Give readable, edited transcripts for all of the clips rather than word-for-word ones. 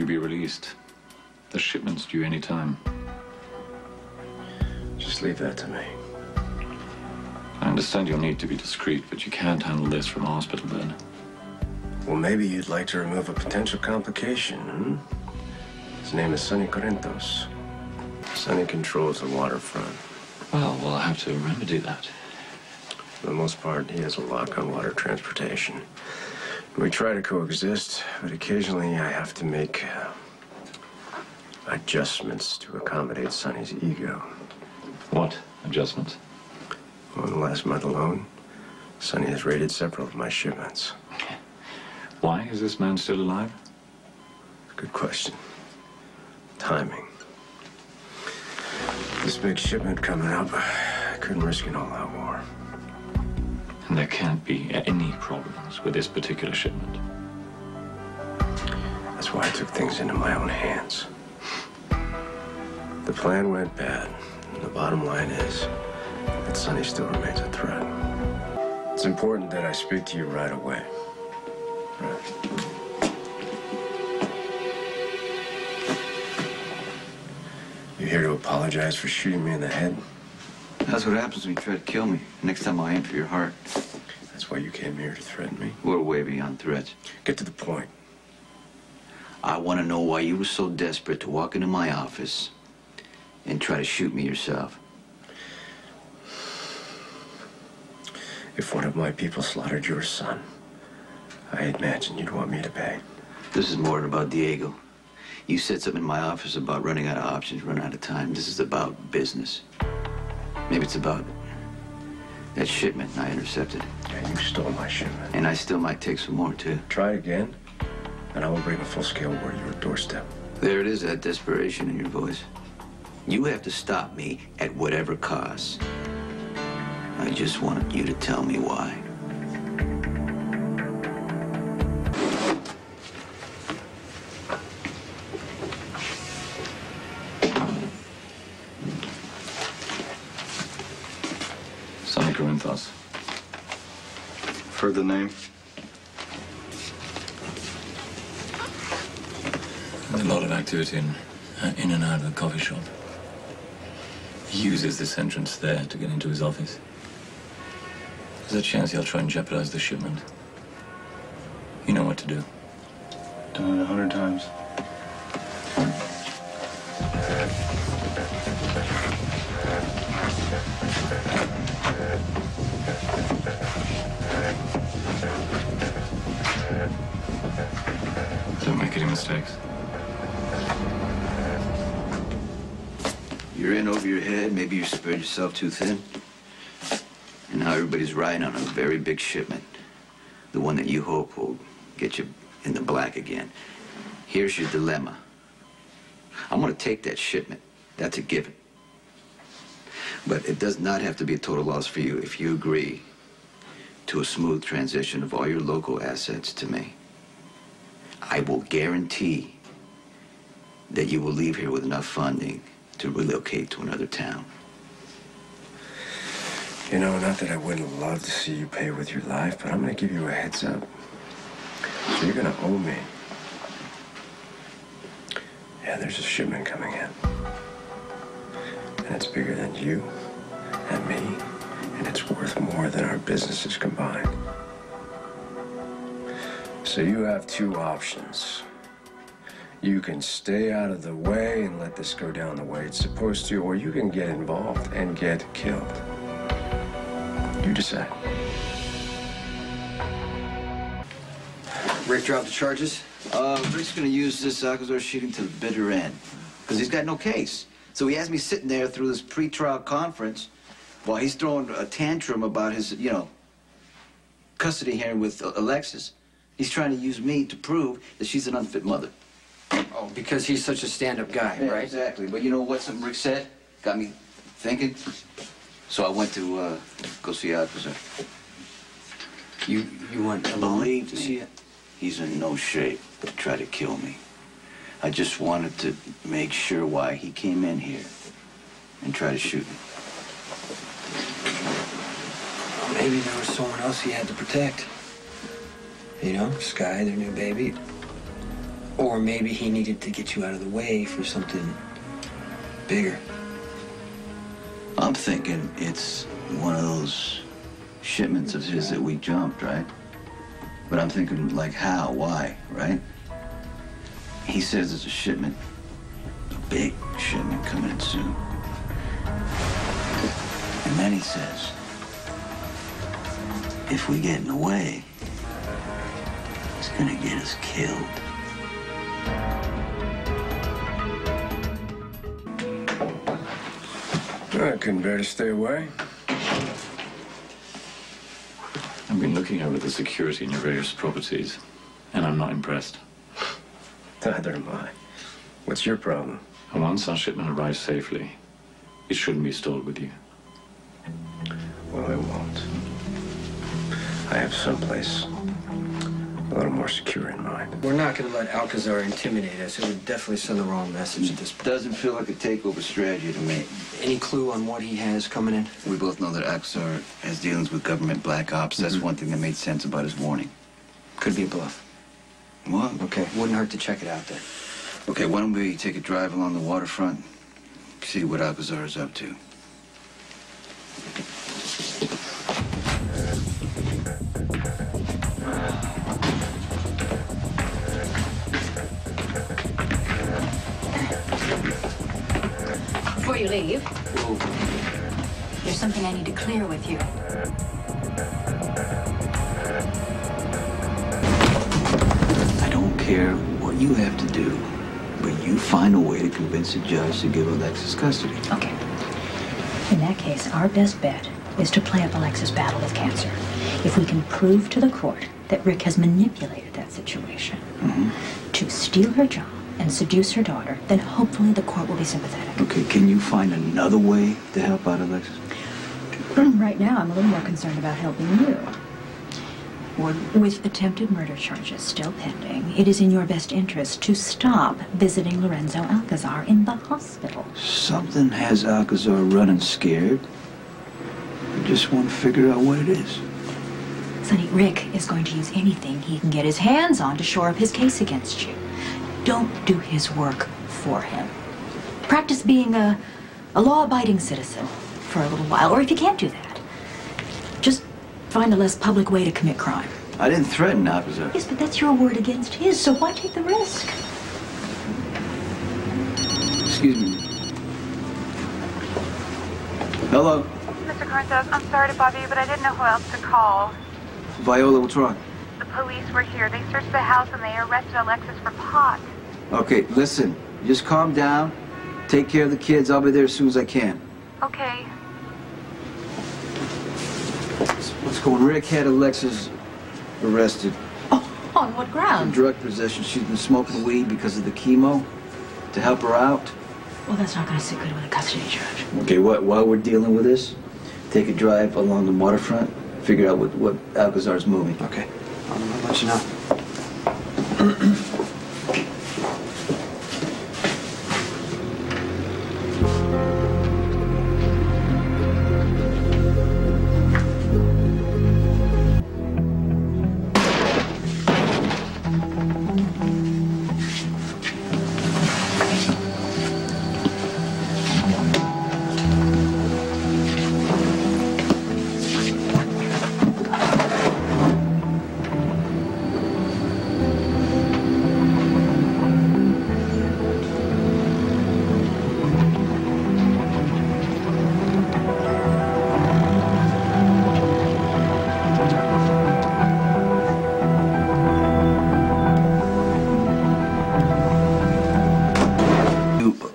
you be released. The shipment's due any time. Just leave that to me. I understand you'll need to be discreet, but you can't handle this from a hospital bed. Well, maybe you'd like to remove a potential complication, hmm? His name is Sonny Corintho. Sonny controls the waterfront. Well, we'll have to remedy that. For the most part, he has a lock on water transportation. We try to coexist, but occasionally I have to make adjustments to accommodate Sonny's ego. What adjustments? Well, in the last month alone, Sonny has raided several of my shipments. Why is this man still alive? Good question. Timing. This big shipment coming up, I couldn't risk an all-out war. And there can't be any problems with this particular shipment. That's why I took things into my own hands. The plan went bad, and the bottom line is that Sonny still remains a threat. It's important that I speak to you right away. Right. You here to apologize for shooting me in the head? That's what happens when you try to kill me. Next time I'll aim for your heart. That's why you came here to threaten me? We're way beyond threats. Get to the point. I want to know why you were so desperate to walk into my office and try to shoot me yourself. If one of my people slaughtered your son, I imagine you'd want me to pay. This is more than about Diego. You said something in my office about running out of options, running out of time. This is about business. Maybe it's about that shipment I intercepted. Yeah, you stole my shipment. And I still might take some more, too. Try again, and I will bring a full-scale war to your doorstep. There it is, that desperation in your voice. You have to stop me at whatever cost. I just want you to tell me why. Sonny Corintho. Heard the name? There's a lot of activity in and out of the coffee shop. He uses this entrance there to get into his office. There's a chance he'll try and jeopardize the shipment. You know what to do. Done it 100 times. Don't make any mistakes. You're in over your head. Maybe you spread yourself too thin. And now everybody's riding on a very big shipment. The one that you hope will get you in the black again. Here's your dilemma. I'm gonna take that shipment. That's a given. But it does not have to be a total loss for you if you agree to a smooth transition of all your local assets to me. I will guarantee that you will leave here with enough funding to relocate to another town. You know, not that I wouldn't love to see you pay with your life, but I'm gonna give you a heads up. So you're gonna owe me. Yeah, there's a shipment coming in. And it's bigger than you and me, and it's worth more than our businesses combined. So you have two options. You can stay out of the way and let this go down the way it's supposed to, or you can get involved and get killed. You decide. Rick dropped the charges? Rick's gonna use this Alcazar shooting to the bitter end, because he's got no case. So he has me sitting there through this pre-trial conference while he's throwing a tantrum about his, custody hearing with Alexis. He's trying to use me to prove that she's an unfit mother. Oh, because he's such a stand-up guy, Yeah, right? exactly. But you know what something Rick said? Got me thinking. So I went to go see Alcazar. You went alone Believe to me, see it? he's in no shape to try to kill me. I just wanted to make sure why he came in here and tried to shoot me. Maybe there was someone else he had to protect. You know, Sky, their new baby. Or maybe he needed to get you out of the way for something bigger. I'm thinking it's one of those shipments of his that we jumped, right? But I'm thinking, like, how, why, right? He says it's a shipment, a big shipment coming in soon. And then he says, if we get in the way, it's gonna get us killed. I couldn't bear to stay away. I've been looking over the security in your various properties, and I'm not impressed. Neither am I. What's your problem? And once our shipment arrives safely, it shouldn't be stored with you. Well, it won't. I have someplace a little more secure in mind. We're not going to let Alcazar intimidate us. It would definitely send the wrong message at this point. Doesn't feel like a takeover strategy to me. Any clue on what he has coming in? We both know that Alcazar has dealings with government black ops. That's one thing that made sense about his warning. Could be a bluff. What? Okay, wouldn't hurt to check it out then. Okay, why don't we take a drive along the waterfront, see what Alcazar is up to. Before you leave, there's something I need to clear with you. I don't care what you have to do, but you find a way to convince the judge to give Alexis custody. Okay. In that case, our best bet is to play up Alexis' battle with cancer. If we can prove to the court that Rick has manipulated that situation to steal her job and seduce her daughter, then hopefully the court will be sympathetic. Okay, can you find another way to help out Alexis? Right now, I'm a little more concerned about helping you. With attempted murder charges still pending, it is in your best interest to stop visiting Lorenzo Alcazar in the hospital. Something has Alcazar running scared. I just want to figure out what it is. Sonny, Rick is going to use anything he can get his hands on to shore up his case against you. Don't do his work for him. Practice being a law-abiding citizen for a little while, or if you can't do that, just find a less public way to commit crime. I didn't threaten Alcazar. Yes, but that's your word against his, so why take the risk? Excuse me. Hello? Mr. Corintho, I'm sorry to bother you, but I didn't know who else to call. Viola, what's wrong? The police were here. They searched the house and they arrested Alexis for pot. Okay, listen. Just calm down. Take care of the kids. I'll be there as soon as I can. Okay. What's going on? Rick had Alexis arrested. Oh, on what For grounds? drug possession. She's been smoking weed because of the chemo. To help her out. Well, that's not going to sit good with a custody judge. Okay, while we're dealing with this, take a drive along the waterfront. Figure out what Alcazar's moving. Okay. I'll let you know.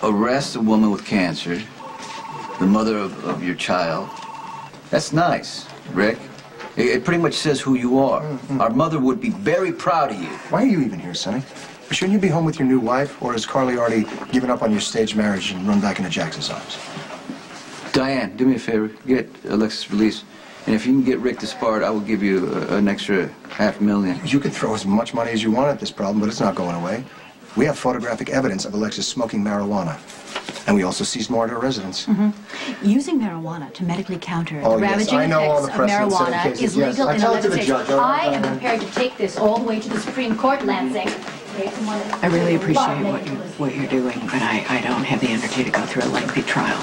Arrest a woman with cancer, the mother of your child. That's nice, Rick. It pretty much says who you are. Our mother would be very proud of you. Why are you even here, Sonny? Shouldn't you be home with your new wife, or has Carly already given up on your staged marriage and run back into Jackson's arms? Diane, do me a favor. Get Alexis released. And if you can get Rick disbarred, I will give you an extra $500,000. You can throw as much money as you want at this problem, but it's not going away. We have photographic evidence of Alexis smoking marijuana. And we also seized more at her residence. Using marijuana to medically counter Oh, the yes, ravaging I know all the effects of precedent marijuana cases, is yes. legal I in tell it to 11 the states. judge, all right? I am prepared to take this all the way to the Supreme Court, Lansing. I really appreciate what you're doing, but I don't have the energy to go through a lengthy trial.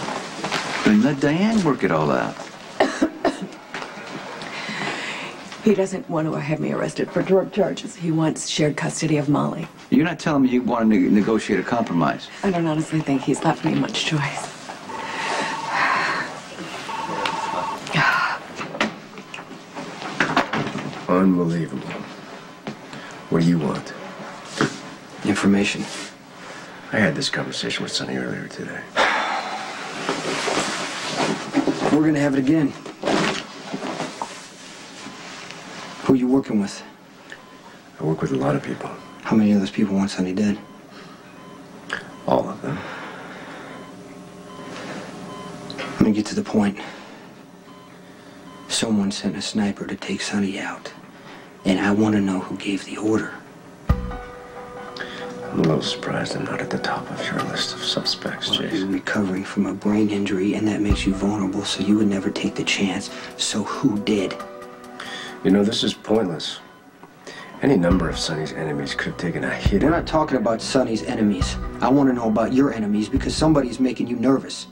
Then let Diane work it all out. He doesn't want to have me arrested for drug charges. He wants shared custody of Molly. You're not telling me you want to negotiate a compromise. I don't honestly think he's left me much choice. Unbelievable. What do you want? Information. I had this conversation with Sonny earlier today. We're gonna have it again. Who are you working with? I work with a lot of people. How many of those people want Sonny dead? All of them. Let me get to the point. Someone sent a sniper to take Sonny out. And I want to know who gave the order. I'm a little surprised I'm not at the top of your list of suspects, Well, Jason. you're recovering from a brain injury, and that makes you vulnerable, so you would never take the chance. So who did? You know, this is pointless. Any number of Sonny's enemies could have taken a hit. We're not talking about Sonny's enemies. I want to know about your enemies because somebody's making you nervous.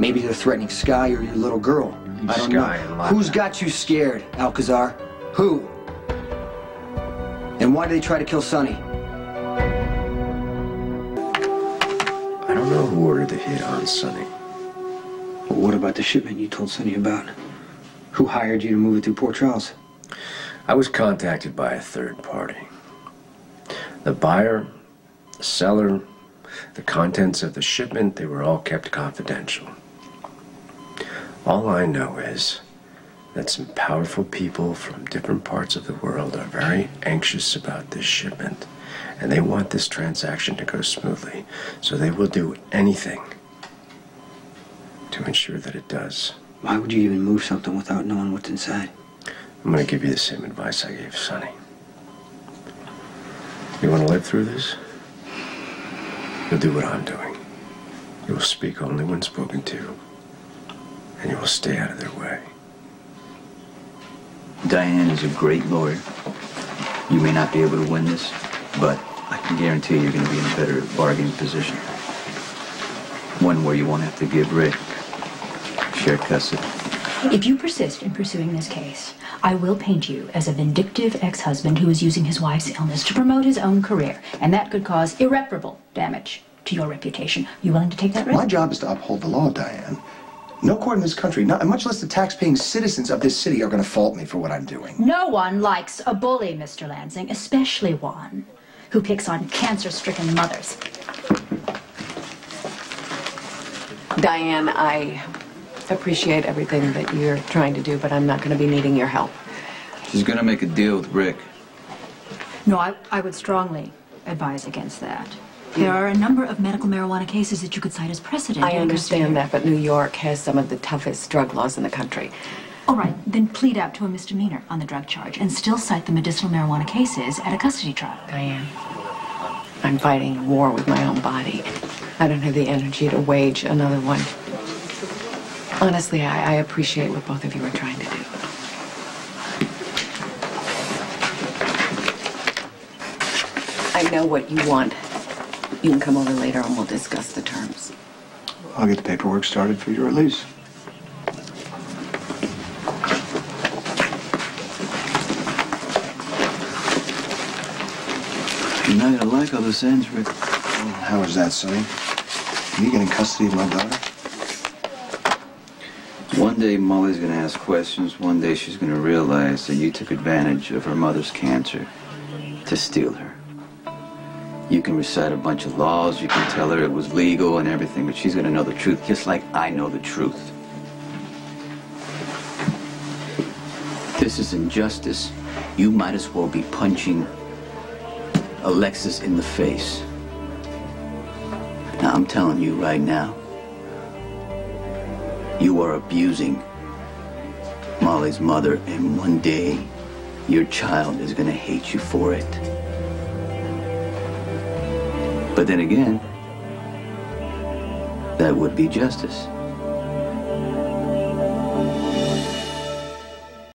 Maybe they're threatening Sky or your little girl. I don't know. Who's got you scared, Alcazar? Who? And why did they try to kill Sonny? I don't know who ordered the hit on Sonny. Well, what about the shipment you told Sonny about? Who hired you to move it through Port Charles? I was contacted by a third party. The buyer, the seller, the contents of the shipment, they were all kept confidential. All I know is that some powerful people from different parts of the world are very anxious about this shipment, and they want this transaction to go smoothly, so they will do anything to ensure that it does. Why would you even move something without knowing what's inside? I'm going to give you the same advice I gave Sonny. You want to live through this? You'll do what I'm doing. You will speak only when spoken to, and you will stay out of their way. Diane is a great lawyer. You may not be able to win this, but I can guarantee you're going to be in a better bargaining position. One where you won't have to give Rick shared custody. If you persist in pursuing this case, I will paint you as a vindictive ex-husband who is using his wife's illness to promote his own career, and that could cause irreparable damage to your reputation. You willing to take that risk? My job is to uphold the law, Diane. No court in this country, not, much less the tax-paying citizens of this city, are going to fault me for what I'm doing. No one likes a bully, Mr. Lansing, especially one who picks on cancer-stricken mothers. Diane, I appreciate everything that you're trying to do, but I'm not going to be needing your help. She's going to make a deal with Rick. No, I would strongly advise against that. There are a number of medical marijuana cases that you could cite as precedent. I understand that, but New York has some of the toughest drug laws in the country. All right, then plead out to a misdemeanor on the drug charge and still cite the medicinal marijuana cases at a custody trial. Diane, I'm fighting a war with my own body. I don't have the energy to wage another one. Honestly, I appreciate what both of you are trying to do. I know what you want. You can come over later and we'll discuss the terms. I'll get the paperwork started for your release. You're not going to like how this ends, Rick. How is that, Sonny? You getting custody of my daughter? One day Molly's going to ask questions. One day she's going to realize that you took advantage of her mother's cancer to steal her. You can recite a bunch of laws, you can tell her it was legal and everything, but she's going to know the truth, just like I know the truth. This is injustice. You might as well be punching Alexis in the face. Now, I'm telling you right now, you are abusing Molly's mother, and one day, your child is going to hate you for it. But then again, that would be justice.